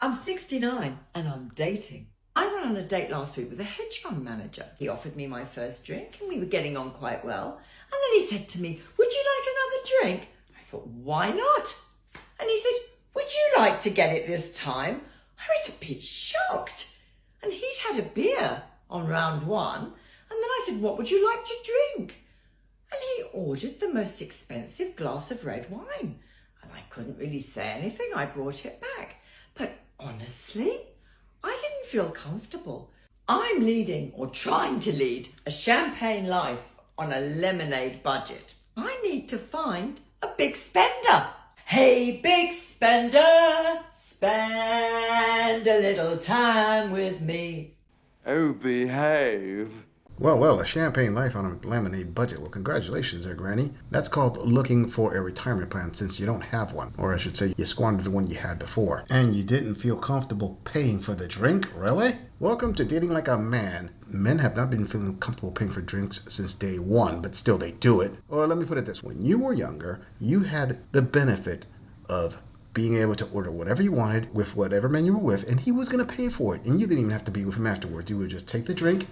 I'm 69 and I'm dating. I went on a date last week with a hedge fund manager. He offered me my first drink and we were getting on quite well. And then he said to me, would you like another drink? I thought, why not? And he said, would you like to get it this time? I was a bit shocked. And he'd had a beer on round one. And then I said, what would you like to drink? And he ordered the most expensive glass of red wine. And I couldn't really say anything. I brought it back. But honestly, I didn't feel comfortable. I'm leading, or trying to lead, a champagne life on a lemonade budget. I need to find a big spender. Hey, big spender, spend a little time with me. Oh, behave. Well, a champagne life on a lemonade budget. Well, congratulations there, Granny. That's called looking for a retirement plan since you don't have one. Or I should say you squandered the one you had before. And you didn't feel comfortable paying for the drink? Really? Welcome to dating like a man. Men have not been feeling comfortable paying for drinks since day one, but still they do it. Or let me put it this way. When you were younger, you had the benefit of being able to order whatever you wanted with whatever man you were with, and he was going to pay for it. And you didn't even have to be with him afterwards. You would just take the drink,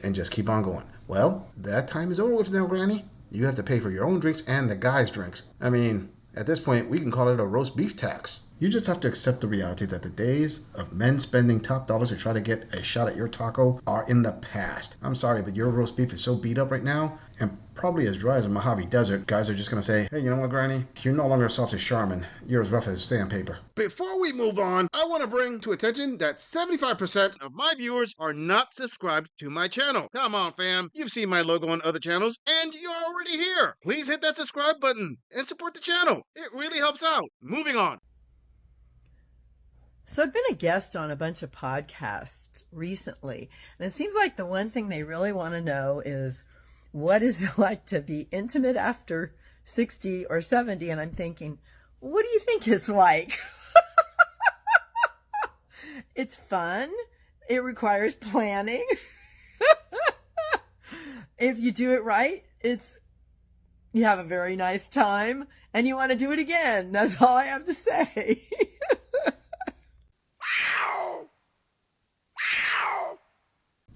and just keep on going. Well, that time is over with now, Granny. You have to pay for your own drinks and the guys' drinks. I mean, at this point, we can call it a roast beef tax. You just have to accept the reality that the days of men spending top dollars to try to get a shot at your taco are in the past. I'm sorry, but your roast beef is so beat up right now and probably as dry as a Mojave Desert. Guys are just going to say, hey, you know what, Granny? You're no longer soft as Charmin. You're as rough as sandpaper. Before we move on, I want to bring to attention that 75% of my viewers are not subscribed to my channel. Come on, fam. You've seen my logo on other channels, and you're already here. Please hit that subscribe button and support the channel. It really helps out. Moving on. So I've been a guest on a bunch of podcasts recently, and it seems like the one thing they really want to know is, what is it like to be intimate after 60 or 70? And I'm thinking, what do you think it's like? It's fun. It requires planning. If you do it right, you have a very nice time and you want to do it again. That's all I have to say.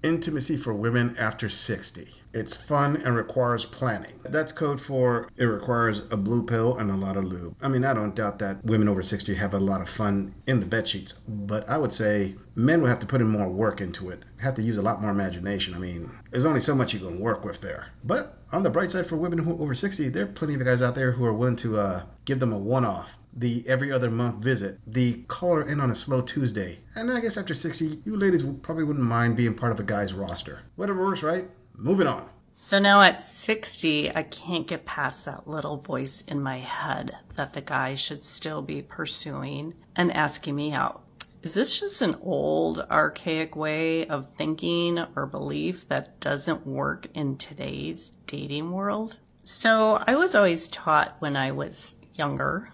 Intimacy for women after 60. It's fun and requires planning. That's code for it requires a blue pill and a lot of lube. I mean, I don't doubt that women over 60 have a lot of fun in the bed sheets, but I would say men would have to put in more work into it, have to use a lot more imagination. I mean, there's only so much you can work with there. But on the bright side for women who are over 60, there are plenty of guys out there who are willing to give them a one-off, the every other month visit, the call her in on a slow Tuesday. And I guess after 60, you ladies probably wouldn't mind being part of a guy's roster. Whatever works, right? Moving on. So now at 60, I can't get past that little voice in my head that the guy should still be pursuing and asking me out. Is this just an old, archaic way of thinking or belief that doesn't work in today's dating world? So I was always taught when I was younger,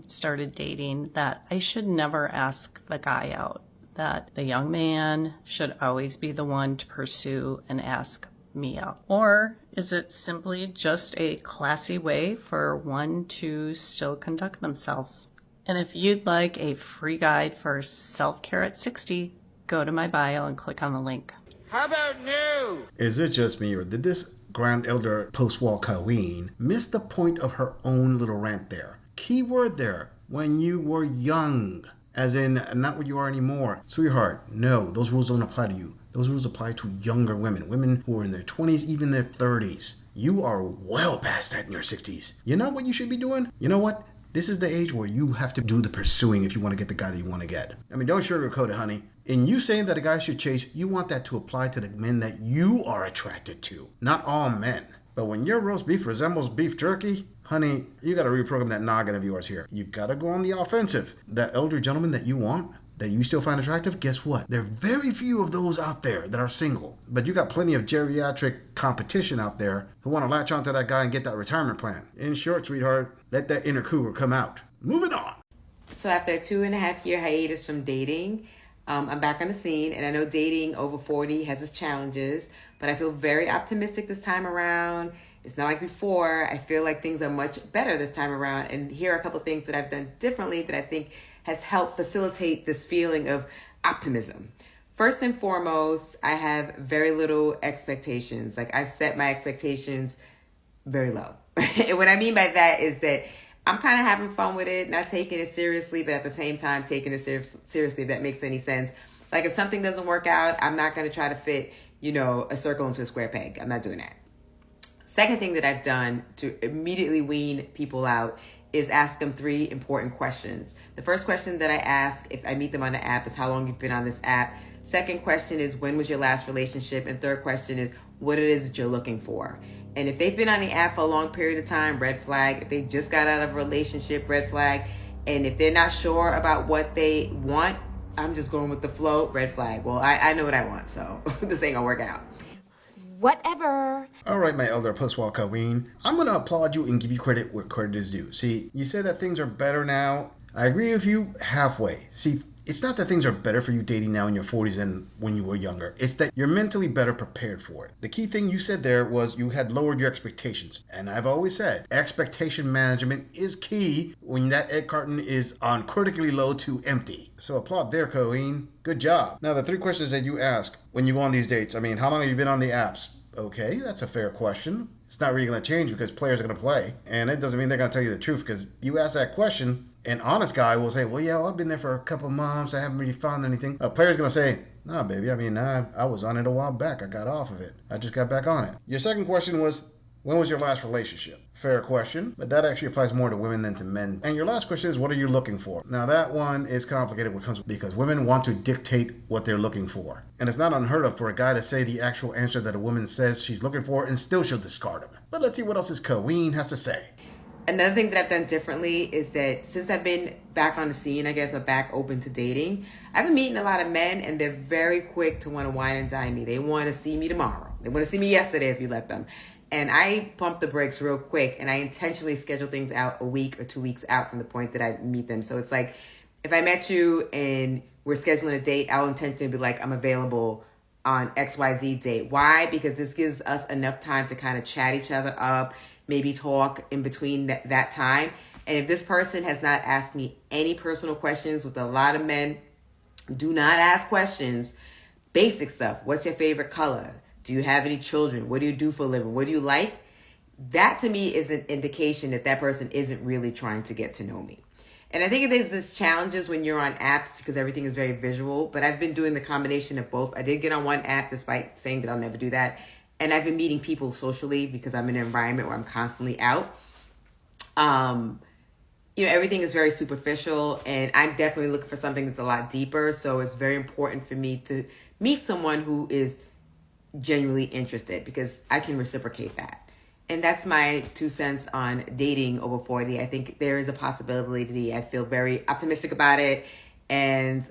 started dating, that I should never ask the guy out, that the young man should always be the one to pursue and ask me out. Or is it simply just a classy way for one to still conduct themselves? And if you'd like a free guide for self-care at 60, go to my bio and click on the link. How about new? Is it just me, or did this Grand Elder post-wall queen miss the point of her own little rant there? Key word there, when you were young. As in, not what you are anymore. Sweetheart, no, those rules don't apply to you. Those rules apply to younger women who are in their 20s, even their 30s. You are well past that in your 60s. You know what you should be doing? You know what? This is the age where you have to do the pursuing if you want to get the guy that you want to get. I mean, don't sugarcoat it, honey. In you saying that a guy should chase, you want that to apply to the men that you are attracted to, not all men. But when your roast beef resembles beef jerky, honey, you got to reprogram that noggin of yours here. You got to go on the offensive. That elder gentleman that you want, that you still find attractive, guess what? There are very few of those out there that are single. But you got plenty of geriatric competition out there who want to latch onto that guy and get that retirement plan. In short, sweetheart, let that inner cougar come out. Moving on. So after a 2.5-year hiatus from dating, I'm back on the scene, and I know dating over 40 has its challenges, but I feel very optimistic this time around. It's not like before. I feel like things are much better this time around, and here are a couple of things that I've done differently that I think has helped facilitate this feeling of optimism. First and foremost, I have very little expectations. Like, I've set my expectations very low. And what I mean by that is that I'm kind of having fun with it, not taking it seriously, but at the same time taking it seriously, if that makes any sense. Like, if something doesn't work out, I'm not going to try to fit, a circle into a square peg. I'm not doing that. Second thing that I've done to immediately wean people out is ask them 3 important questions. The first question that I ask if I meet them on the app is how long you've been on this app. Second question is when was your last relationship? And third question is what it is that you're looking for. And if they've been on the app for a long period of time, red flag. If they just got out of a relationship, red flag. And if they're not sure about what they want, I'm just going with the flow, red flag. Well, I know what I want, so this ain't gonna work out. Whatever. All right, my elder post-wall queen. I'm going to applaud you and give you credit where credit is due. See, you say that things are better now. I agree with you halfway. See, it's not that things are better for you dating now in your 40s than when you were younger. It's that you're mentally better prepared for it. The key thing you said there was you had lowered your expectations. And I've always said expectation management is key when that egg carton is on critically low to empty. So applaud there, Colleen. Good job. Now, the 3 questions that you ask when you go on these dates. I mean, how long have you been on the apps? Okay, that's a fair question. It's not really going to change because players are going to play. And it doesn't mean they're going to tell you the truth because you ask that question, an honest guy will say, well, yeah, I've been there for a couple months. I haven't really found anything. A player's going to say, no, baby, I was on it a while back. I got off of it. I just got back on it. Your second question was, when was your last relationship? Fair question, but that actually applies more to women than to men. And your last question is, what are you looking for? Now, that one is complicated because women want to dictate what they're looking for. And it's not unheard of for a guy to say the actual answer that a woman says she's looking for and still she'll discard him. But let's see what else this Queen has to say. Another thing that I've done differently is that since I've been back on the scene, I guess, or back open to dating, I've been meeting a lot of men and they're very quick to want to wine and dine me. They want to see me tomorrow. They want to see me yesterday if you let them. And I pump the brakes real quick and I intentionally schedule things out a week or 2 weeks out from the point that I meet them. So it's like, if I met you and we're scheduling a date, I'll intentionally be like, I'm available on XYZ date. Why? Because this gives us enough time to kind of chat each other up, maybe talk in between that time. And if this person has not asked me any personal questions, with a lot of men, do not ask questions, basic stuff. What's your favorite color? Do you have any children? What do you do for a living? What do you like? That to me is an indication that that person isn't really trying to get to know me. And I think there's this challenges when you're on apps because everything is very visual, but I've been doing the combination of both. I did get on one app despite saying that I'll never do that. And I've been meeting people socially because I'm in an environment where I'm constantly out. Everything is very superficial and I'm definitely looking for something that's a lot deeper. So it's very important for me to meet someone who is genuinely interested because I can reciprocate that. And that's my 2 cents on dating over 40. I think there is a possibility. I feel very optimistic about it and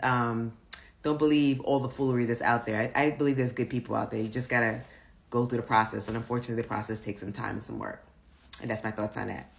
don't believe all the foolery that's out there. I believe there's good people out there. You just got to go through the process. And unfortunately, the process takes some time and some work. And that's my thoughts on that.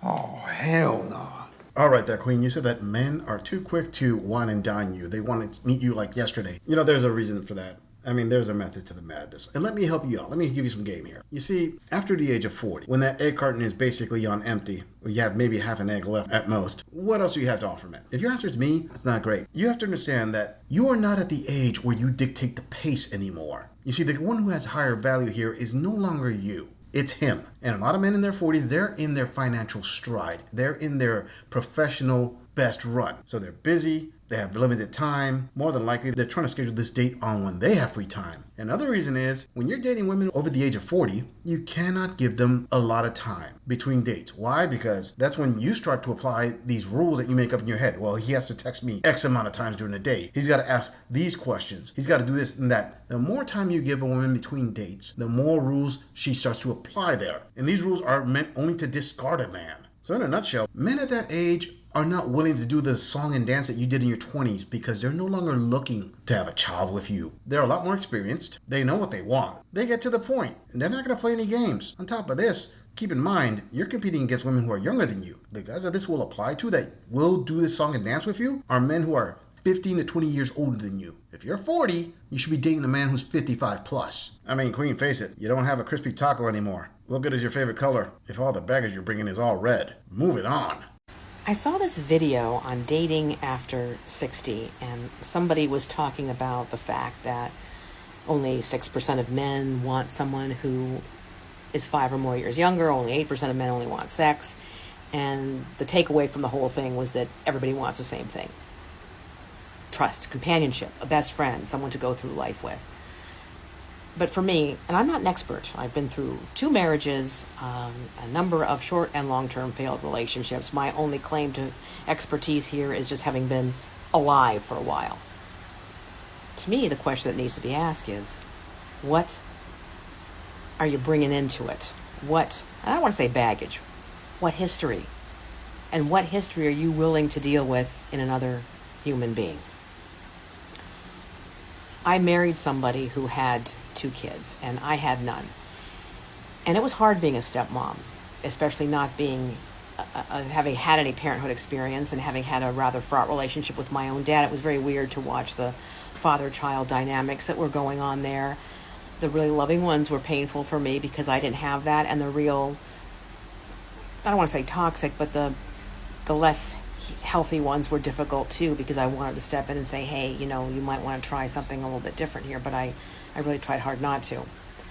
Oh, hell no. All right there, Queen. You said that men are too quick to wine and dine you. They want to meet you like yesterday. There's a reason for that. I mean, there's a method to the madness. And let me help you out. Let me give you some game here. You see, after the age of 40, when that egg carton is basically on empty, or you have maybe half an egg left at most, what else do you have to offer, man? If your answer is me, it's not great. You have to understand that you are not at the age where you dictate the pace anymore. You see, the one who has higher value here is no longer you. It's him. And a lot of men in their 40s, they're in their financial stride. They're in their professional best run. So they're busy. They have limited time. More than likely, they're trying to schedule this date on when they have free time. Another reason is, when you're dating women over the age of 40, you cannot give them a lot of time between dates. Why? Because that's when you start to apply these rules that you make up in your head. Well, he has to text me X amount of times during the day. He's got to ask these questions. He's got to do this and that. The more time you give a woman between dates, the more rules she starts to apply there. And these rules are meant only to discard a man. So in a nutshell, men at that age are not willing to do the song and dance that you did in your 20s because they're no longer looking to have a child with you. They're a lot more experienced. They know what they want. They get to the point, and they're not going to play any games. On top of this, keep in mind, you're competing against women who are younger than you. The guys that this will apply to that will do this song and dance with you are men who are 15 to 20 years older than you. If you're 40, you should be dating a man who's 55 plus. I mean, Queen, face it, you don't have a crispy taco anymore. What good is your favorite color if all the baggage you're bringing is all red? Move it on. I saw this video on dating after 60, and somebody was talking about the fact that only 6% of men want someone who is 5 or more years younger, only 8% of men only want sex, and the takeaway from the whole thing was that everybody wants the same thing. Trust, companionship, a best friend, someone to go through life with. But for me, and I'm not an expert, I've been through 2 marriages, a number of short and long-term failed relationships. My only claim to expertise here is just having been alive for a while. To me, the question that needs to be asked is, what are you bringing into it? What, I don't want to say baggage, what history? And what history are you willing to deal with in another human being? I married somebody who had 2 kids, and I had none. And it was hard being a stepmom, especially not being, having had any parenthood experience and having had a rather fraught relationship with my own dad. It was very weird to watch the father-child dynamics that were going on there. The really loving ones were painful for me because I didn't have that, and the real, I don't want to say toxic, but the less healthy ones were difficult too, because I wanted to step in and say, hey, you might want to try something a little bit different here, but I really tried hard not to.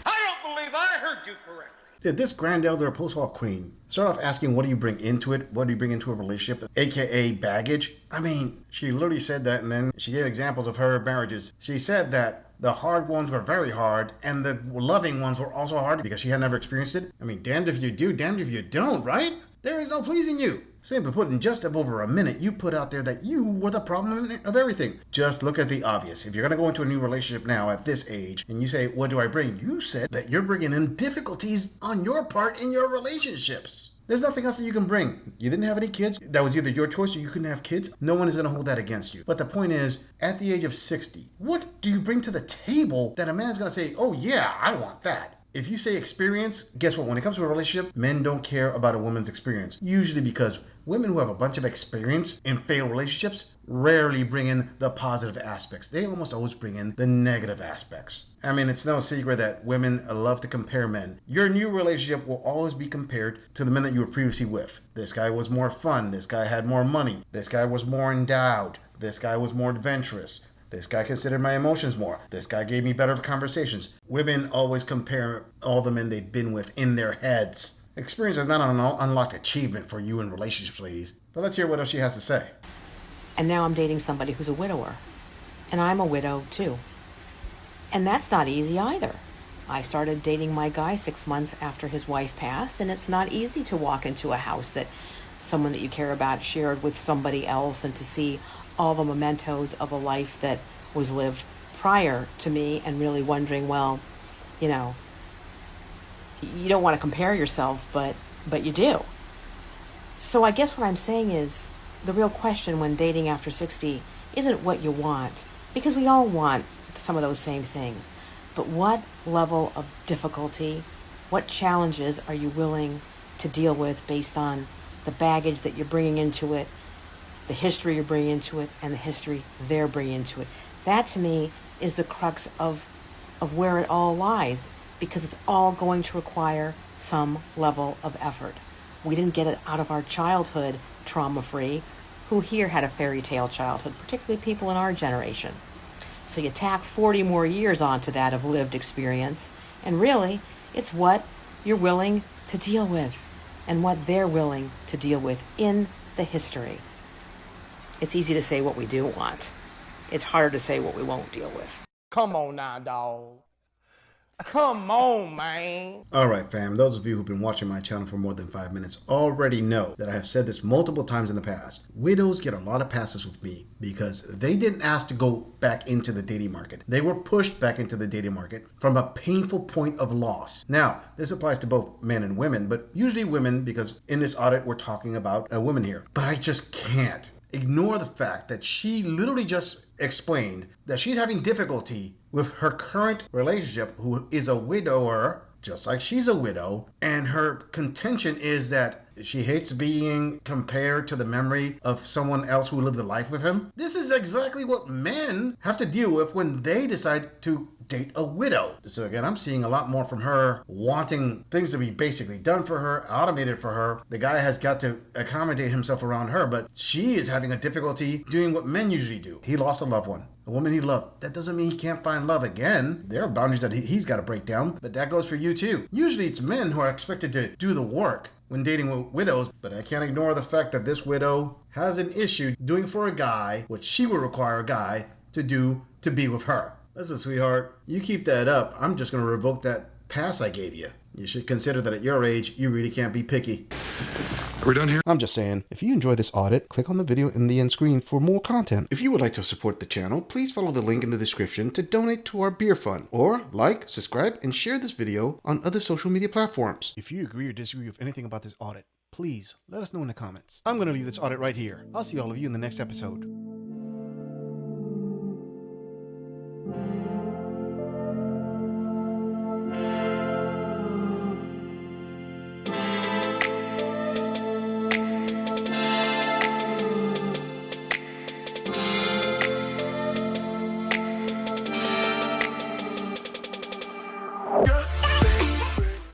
I don't believe I heard you correctly. Did this grand elder post-law queen start off asking, what do you bring into it? What do you bring into a relationship? AKA baggage? I mean, she literally said that, and then she gave examples of her marriages. She said that the hard ones were very hard, and the loving ones were also hard because she had never experienced it. I mean, damned if you do, damned if you don't, right? There is no pleasing you. Simply put, in just over a minute, you put out there that you were the problem of everything. Just look at the obvious. If you're going to go into a new relationship now at this age, and you say, what do I bring? You said that you're bringing in difficulties on your part in your relationships. There's nothing else that you can bring. You didn't have any kids. That was either your choice or you couldn't have kids. No one is going to hold that against you. But the point is, at the age of 60, what do you bring to the table that a man's going to say, oh yeah, I want that? If you say experience, guess what? When it comes to a relationship, men don't care about a woman's experience. Usually because women who have a bunch of experience in failed relationships rarely bring in the positive aspects. They almost always bring in the negative aspects. I mean, it's no secret that women love to compare men. Your new relationship will always be compared to the men that you were previously with. This guy was more fun. This guy had more money. This guy was more endowed. This guy was more adventurous. This guy considered my emotions more. This guy gave me better conversations. Women always compare all the men they've been with in their heads. Experience is not an unlocked achievement for you in relationships, ladies. But let's hear what else she has to say. And now I'm dating somebody who's a widower. And I'm a widow too. And that's not easy either. I started dating my guy 6 months after his wife passed, and it's not easy to walk into a house that someone that you care about shared with somebody else and to see all the mementos of a life that was lived prior to me and really wondering, well, you don't want to compare yourself, but you do. So I guess what I'm saying is the real question when dating after 60 isn't what you want, because we all want some of those same things, but what level of difficulty, what challenges are you willing to deal with based on the baggage that you're bringing into it, the history you're bringing into it, and the history they're bringing into it. That, to me, is the crux of where it all lies, because it's all going to require some level of effort. We didn't get it out of our childhood trauma-free. Who here had a fairy tale childhood, particularly people in our generation? So you tack 40 more years onto that of lived experience, and really, it's what you're willing to deal with and what they're willing to deal with in the history. It's easy to say what we do want. It's harder to say what we won't deal with. Come on now, dog. Come on, man. All right, fam. Those of you who've been watching my channel for more than 5 minutes already know that I have said this multiple times in the past. Widows get a lot of passes with me because they didn't ask to go back into the dating market. They were pushed back into the dating market from a painful point of loss. Now, this applies to both men and women, but usually women, because in this audit, we're talking about a woman here. But I just can't ignore the fact that she literally just explained that she's having difficulty with her current relationship, who is a widower, just like she's a widow, and her contention is that She hates being compared to the memory of someone else who lived a life with him. This is exactly what men have to deal with when they decide to date a widow. So again, I'm seeing a lot more from her wanting things to be basically done for her, automated for her. The guy has got to accommodate himself around her, but she is having a difficulty doing what men usually do. He lost a loved one, a woman he loved. That doesn't mean he can't find love again. There are boundaries that he's got to break down, but that goes for you too. Usually it's men who are expected to do the work when dating widows, but I can't ignore the fact that this widow has an issue doing for a guy what she would require a guy to do to be with her. Listen, sweetheart, you keep that up, I'm just going to revoke that pass I gave you. You should consider that at your age, you really can't be picky. Are we done here? I'm just saying, if you enjoy this audit, click on the video in the end screen for more content. If you would like to support the channel, please follow the link in the description to donate to our beer fund, or like, subscribe, and share this video on other social media platforms. If you agree or disagree with anything about this audit, please let us know in the comments. I'm going to leave this audit right here. I'll see all of you in the next episode.